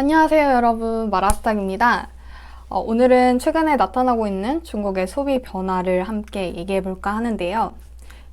안녕하세요 여러분, 마라스탁입니다. 오늘은 최근에 나타나고 있는 중국의 소비 변화를 함께 얘기해 볼까 하는데요.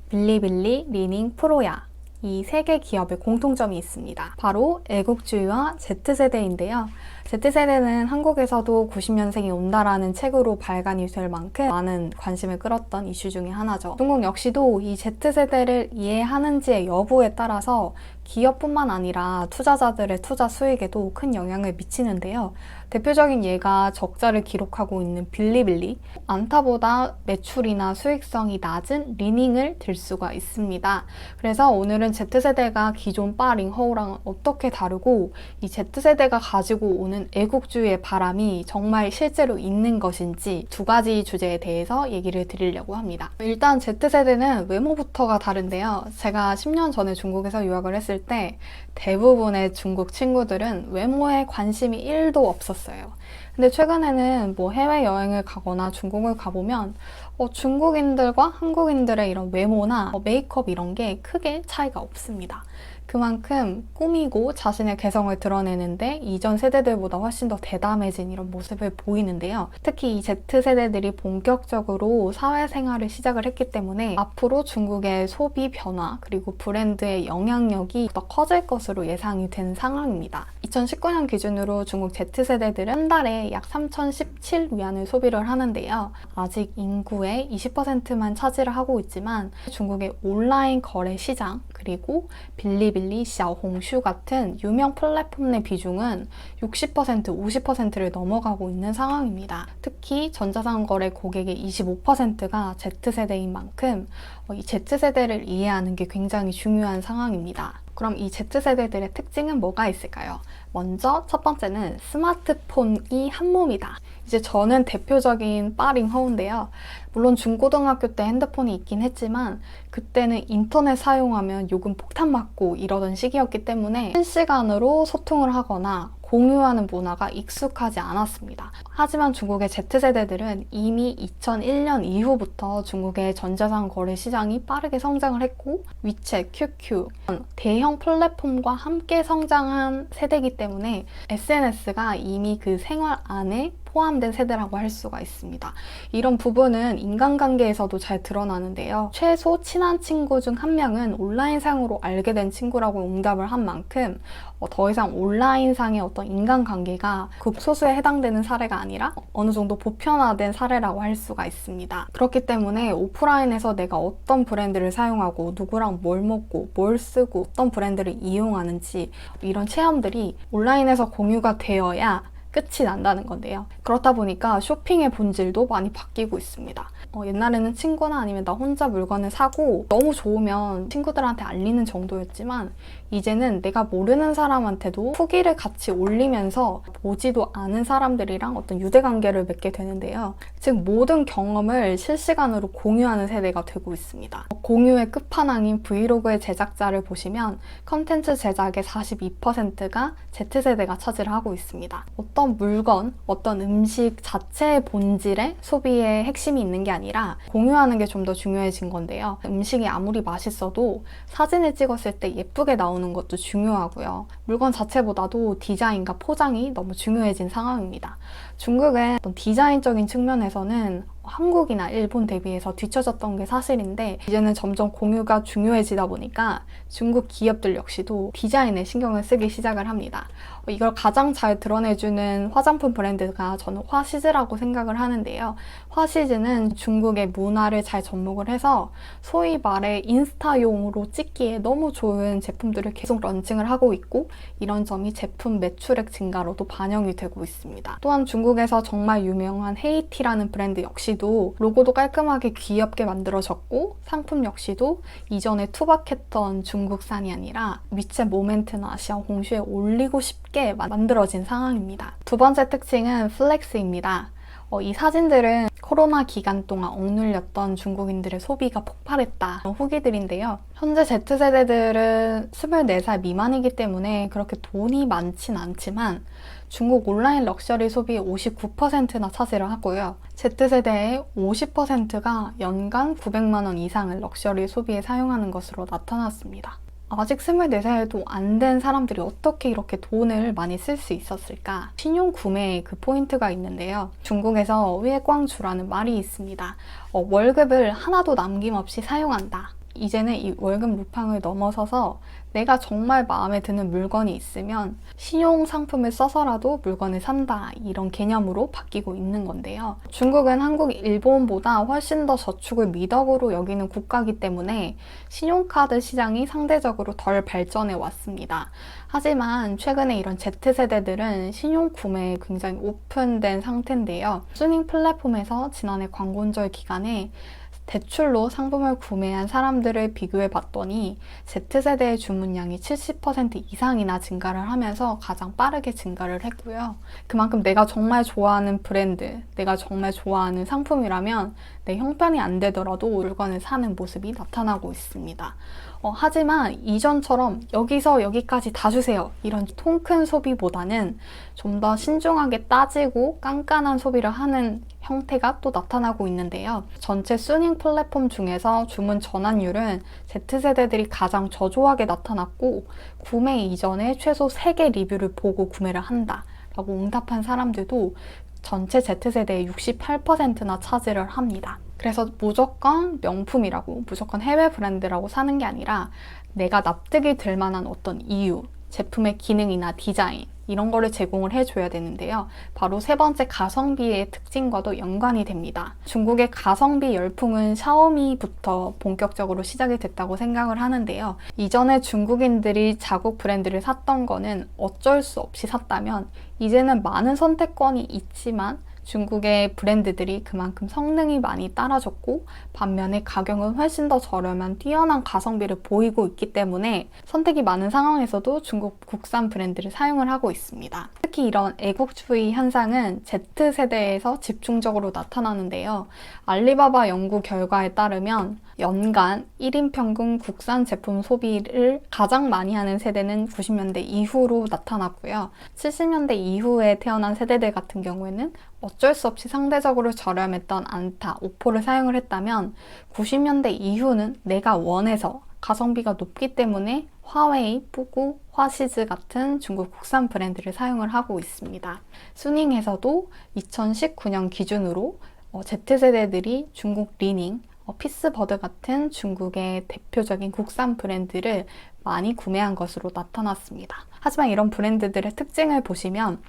빌리빌리, 리닝, 프로야, 이 세 개 기업의 공통점이 있습니다. 바로 애국주의와 Z세대인데요. Z세대는 한국에서도 90년생이 온다라는 책으로 발간이 될 만큼 많은 관심을 끌었던 이슈 중에 하나죠. 중국 역시도 이 Z세대를 이해하는지의 여부에 따라서 기업뿐만 아니라 투자자들의 투자 수익에도 큰 영향을 미치는데요. 대표적인 예가 적자를 기록하고 있는 빌리빌리, 안타보다 매출이나 수익성이 낮은 리닝을 들 수가 있습니다. 그래서 오늘은 Z세대가 기존 빠링허우랑 어떻게 다르고 이 Z세대가 가지고 오는 애국주의의 바람이 정말 실제로 있는 것인지 두 가지 주제에 대해서 얘기를 드리려고 합니다. 일단 Z세대는 외모부터가 다른데요. 제가 10년 전에 중국에서 유학을 했을 때 대부분의 중국 친구들은 외모에 관심이 1도 없었어요. 근데 최근에는 해외여행을 가거나 중국을 가보면 중국인들과 한국인들의 이런 외모나 메이크업 이런 게 크게 차이가 없습니다. 그만큼 꾸미고 자신의 개성을 드러내는데 이전 세대들보다 훨씬 더 대담해진 이런 모습을 보이는데요. 특히 이 Z세대들이 본격적으로 사회생활을 시작을 했기 때문에 앞으로 중국의 소비 변화 그리고 브랜드의 영향력이 더 커질 것으로 예상이 된 상황입니다. 2019년 기준으로 중국 Z세대들은 한 달에 약 3,017위안을 소비를 하는데요. 아직 인구의 20%만 차지를 하고 있지만 중국의 온라인 거래 시장 그리고 빌리빌리, 샤오홍슈 같은 유명 플랫폼 내 비중은 60%, 50%를 넘어가고 있는 상황입니다. 특히 전자상거래 고객의 25%가 Z세대인 만큼 이 Z세대를 이해하는 게 굉장히 중요한 상황입니다. 그럼 이 Z세대들의 특징은 뭐가 있을까요? 먼저 첫 번째는 스마트폰이 한 몸이다. 이제 저는 대표적인 빠링허우인데요. 물론 중고등학교 때 핸드폰이 있긴 했지만 그때는 인터넷 사용하면 요금 폭탄 맞고 이러던 시기였기 때문에 실시간으로 소통을 하거나 공유하는 문화가 익숙하지 않았습니다. 하지만 중국의 Z세대들은 이미 2001년 이후부터 중국의 전자상 거래 시장이 빠르게 성장을 했고 위챗, QQ, 대형 플랫폼과 함께 성장한 세대이기 때문에 SNS가 이미 그 생활 안에 포함된 세대라고 할 수가 있습니다. 이런 부분은 인간관계에서도 잘 드러나는데요. 최소 친한 친구 중 한 명은 온라인상으로 알게 된 친구라고 응답을 한 만큼 더 이상 온라인상의 어떤 인간관계가 극소수에 해당되는 사례가 아니라 어느 정도 보편화된 사례라고 할 수가 있습니다. 그렇기 때문에 오프라인에서 내가 어떤 브랜드를 사용하고 누구랑 뭘 먹고 뭘 쓰고 어떤 브랜드를 이용하는지 이런 체험들이 온라인에서 공유가 되어야 끝이 난다는 건데요. 그렇다 보니까 쇼핑의 본질도 많이 바뀌고 있습니다. 옛날에는 친구나 아니면 나 혼자 물건을 사고 너무 좋으면 친구들한테 알리는 정도였지만 이제는 내가 모르는 사람한테도 후기를 같이 올리면서 보지도 않은 사람들이랑 어떤 유대관계를 맺게 되는데요. 즉 모든 경험을 실시간으로 공유하는 세대가 되고 있습니다. 공유의 끝판왕인 브이로그의 제작자를 보시면 컨텐츠 제작의 42%가 Z세대가 차지를 하고 있습니다. 어떤 물건, 어떤 음식 자체의 본질에 소비의 핵심이 있는 게 아니라 공유하는 게 좀 더 중요해진 건데요. 음식이 아무리 맛있어도 사진을 찍었을 때 예쁘게 나오는 것도 중요하고요. 물건 자체보다도 디자인과 포장이 너무 중요해진 상황입니다. 중국은 어떤 디자인적인 측면에서는 한국이나 일본 대비해서 뒤처졌던 게 사실인데 이제는 점점 공유가 중요해지다 보니까 중국 기업들 역시도 디자인에 신경을 쓰기 시작을 합니다. 이걸 가장 잘 드러내주는 화장품 브랜드가 저는 화시즈라고 생각을 하는데요. 화시즈는 중국의 문화를 잘 접목을 해서 소위 말해 인스타용으로 찍기에 너무 좋은 제품들을 계속 런칭을 하고 있고 이런 점이 제품 매출액 증가로도 반영이 되고 있습니다. 또한 중국에서 정말 유명한 헤이티라는 브랜드 역시도 로고도 깔끔하게 귀엽게 만들어졌고 상품 역시도 이전에 투박했던 중국산이 아니라 위챗 모멘트나 샤오홍슈에 올리고 싶게 만들어진 상황입니다. 두 번째 특징은 플렉스입니다. 이 사진들은 코로나 기간 동안 억눌렸던 중국인들의 소비가 폭발했다 후기들인데요. 현재 Z세대들은 24살 미만이기 때문에 그렇게 돈이 많진 않지만 중국 온라인 럭셔리 소비의 59%나 차지를 하고요. Z세대의 50%가 연간 900만 원 이상을 럭셔리 소비에 사용하는 것으로 나타났습니다. 아직 24살도 안 된 사람들이 어떻게 이렇게 돈을 많이 쓸 수 있었을까? 신용 구매에 그 포인트가 있는데요. 중국에서 위광주라는 말이 있습니다. 월급을 하나도 남김없이 사용한다. 이제는 이 월급 루팡을 넘어서서 내가 정말 마음에 드는 물건이 있으면 신용 상품을 써서라도 물건을 산다, 이런 개념으로 바뀌고 있는 건데요. 중국은 한국, 일본보다 훨씬 더 저축을 미덕으로 여기는 국가이기 때문에 신용카드 시장이 상대적으로 덜 발전해 왔습니다. 하지만 최근에 이런 Z세대들은 신용 구매에 굉장히 오픈된 상태인데요. 수닝 플랫폼에서 지난해 광고운절 기간에 대출로 상품을 구매한 사람들을 비교해 봤더니 Z세대의 주문량이 70% 이상이나 증가를 하면서 가장 빠르게 증가를 했고요. 그만큼 내가 정말 좋아하는 브랜드, 내가 정말 좋아하는 상품이라면 내 형편이 안 되더라도 물건을 사는 모습이 나타나고 있습니다. 하지만 이전처럼 여기서 여기까지 다 주세요, 이런 통 큰 소비보다는 좀 더 신중하게 따지고 깐깐한 소비를 하는 형태가 또 나타나고 있는데요. 전체 수닝 플랫폼 중에서 주문 전환율은 Z세대들이 가장 저조하게 나타났고, 구매 이전에 최소 3개 리뷰를 보고 구매를 한다 라고 응답한 사람들도 전체 Z세대의 68%나 차지를 합니다. 그래서 무조건 명품이라고, 무조건 해외 브랜드라고 사는 게 아니라 내가 납득이 될 만한 어떤 이유, 제품의 기능이나 디자인, 이런 거를 제공을 해줘야 되는데요. 바로 세 번째, 가성비의 특징과도 연관이 됩니다. 중국의 가성비 열풍은 샤오미부터 본격적으로 시작이 됐다고 생각을 하는데요. 이전에 중국인들이 자국 브랜드를 샀던 거는 어쩔 수 없이 샀다면, 이제는 많은 선택권이 있지만 중국의 브랜드들이 그만큼 성능이 많이 따라졌고, 반면에 가격은 훨씬 더 저렴한 뛰어난 가성비를 보이고 있기 때문에 선택이 많은 상황에서도 중국 국산 브랜드를 사용을 하고 있습니다. 특히 이런 애국주의 현상은 Z세대에서 집중적으로 나타나는데요. 알리바바 연구 결과에 따르면 연간 1인 평균 국산 제품 소비를 가장 많이 하는 세대는 90년대 이후로 나타났고요. 70년대 이후에 태어난 세대들 같은 경우에는 어쩔 수 없이 상대적으로 저렴했던 안타, 오포를 사용을 했다면 90년대 이후는 내가 원해서 가성비가 높기 때문에 화웨이, 뿌구, 화시즈 같은 중국 국산 브랜드를 사용을 하고 있습니다. 수닝에서도 2019년 기준으로 Z세대들이 중국 리닝, 피스버드 같은 중국의 대표적인 국산 브랜드를 많이 구매한 것으로 나타났습니다. 하지만 이런 브랜드들의 특징을 보시면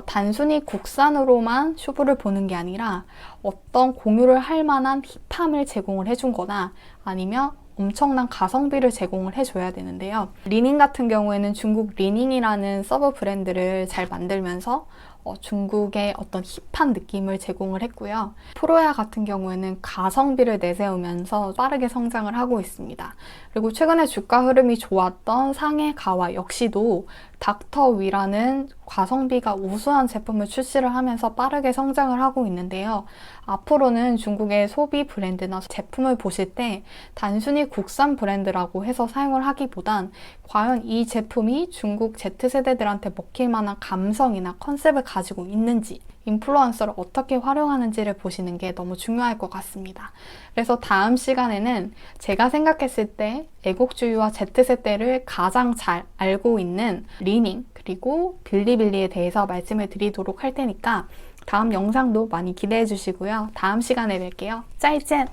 단순히 국산으로만 쇼부를 보는 게 아니라 어떤 공유를 할 만한 힙함을 제공을 해준 거나 아니면 엄청난 가성비를 제공을 해줘야 되는데요. 리닝 같은 경우에는 중국 리닝이라는 서브 브랜드를 잘 만들면서 중국의 어떤 힙한 느낌을 제공을 했고요. 프로야 같은 경우에는 가성비를 내세우면서 빠르게 성장을 하고 있습니다. 그리고 최근에 주가 흐름이 좋았던 상해 가와 역시도 닥터위라는 가성비가 우수한 제품을 출시를 하면서 빠르게 성장을 하고 있는데요. 앞으로는 중국의 소비 브랜드나 제품을 보실 때 단순히 국산 브랜드라고 해서 사용을 하기보단 과연 이 제품이 중국 Z세대들한테 먹힐 만한 감성이나 컨셉을 가지고 있는지, 인플루언서를 어떻게 활용하는지를 보시는 게 너무 중요할 것 같습니다. 그래서 다음 시간에는 제가 생각했을 때 애국주의와 Z세대를 가장 잘 알고 있는 리닝 그리고 빌리빌리에 대해서 말씀을 드리도록 할 테니까 다음 영상도 많이 기대해 주시고요. 다음 시간에 뵐게요. 짜이젠!